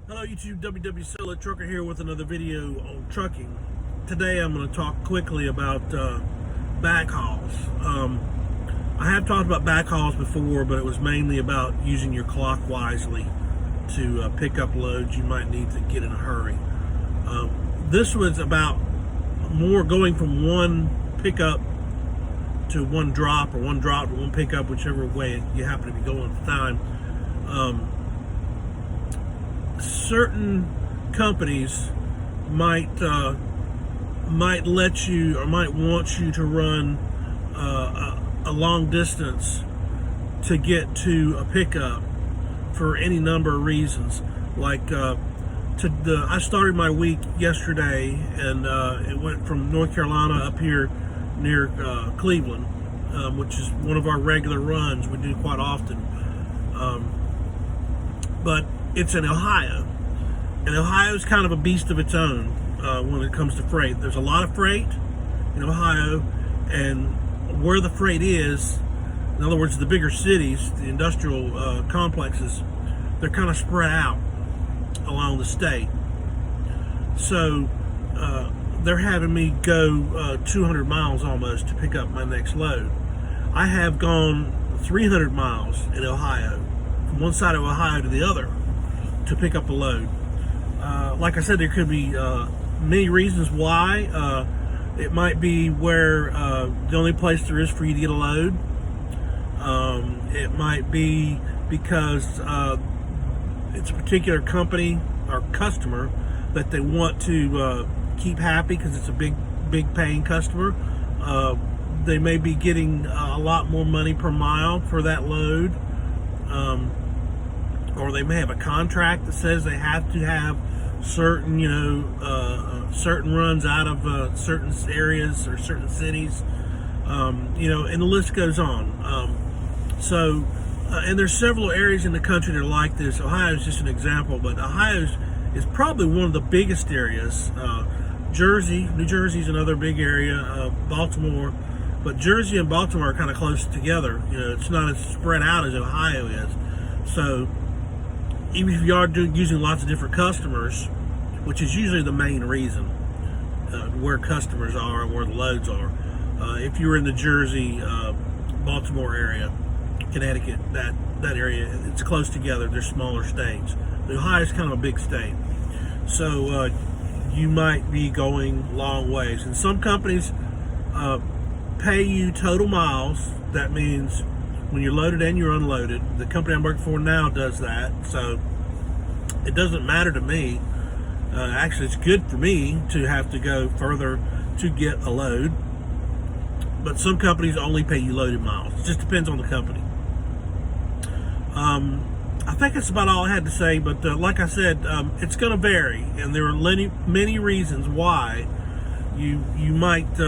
Hello YouTube, WW Solo Trucker here with another video on trucking. Today I'm going to talk quickly about backhauls. I have talked about backhauls before, but it was mainly about using your clock wisely to pick up loads you might need to get in a hurry. This was about more going from one pickup to one drop, or one drop to one pickup, whichever way you happen to be going at the time. Certain companies might let you, or might want you to run a long distance to get to a pickup for any number of reasons. Like I started my week yesterday, and it went from North Carolina up here near Cleveland, which is one of our regular runs we do quite often. But it's in Ohio, and Ohio is kind of a beast of its own when it comes to freight. There's a lot of freight in Ohio, and where the freight is, in other words, the bigger cities, the industrial complexes, they're kind of spread out along the state. So they're having me go 200 miles almost to pick up my next load. I have gone 300 miles in Ohio, from one side of Ohio to the other, to pick up a load. Like I said, there could be many reasons why. It might be where the only place there is for you to get a load. It might be because it's a particular company or customer that they want to keep happy because it's a big paying customer. They may be getting a lot more money per mile for that load. Or they may have a contract that says they have to have certain, certain runs out of certain areas or certain cities, and the list goes on. And there's several areas in the country that are like this. Ohio is just an example, but Ohio is probably one of the biggest areas. New Jersey is another big area. Baltimore, but Jersey and Baltimore are kind of close together. It's not as spread out as Ohio is. So even if you are using lots of different customers, which is usually the main reason, where customers are and where the loads are. If you're in the Jersey, Baltimore area, Connecticut, that area, it's close together. They're smaller states. Ohio is kind of a big state. So you might be going long ways. And some companies pay you total miles. That means when you're loaded and you're unloaded. The company I'm working for now does that, so it doesn't matter to me. Actually, it's good for me to have to go further to get a load, but some companies only pay you loaded miles. It just depends on the company. I think that's about all I had to say, but like I said, it's going to vary, and there are many reasons why you might...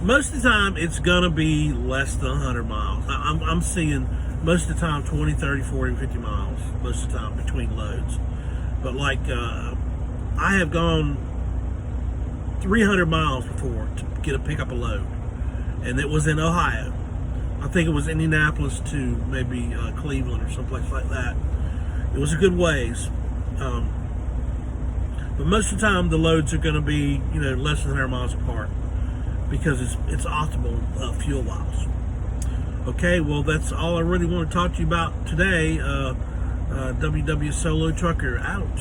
most of the time, it's going to be less than 100 miles. I'm seeing most of the time 20, 30, 40, 50 miles most of the time between loads. But like, I have gone 300 miles before to pick up a load. And it was in Ohio. I think it was Indianapolis to maybe Cleveland or someplace like that. It was a good ways. But most of the time, the loads are going to be, less than 100 miles apart, because it's optimal fuel-wise. Okay, well, that's all I really want to talk to you about today. WW Solo Trucker out.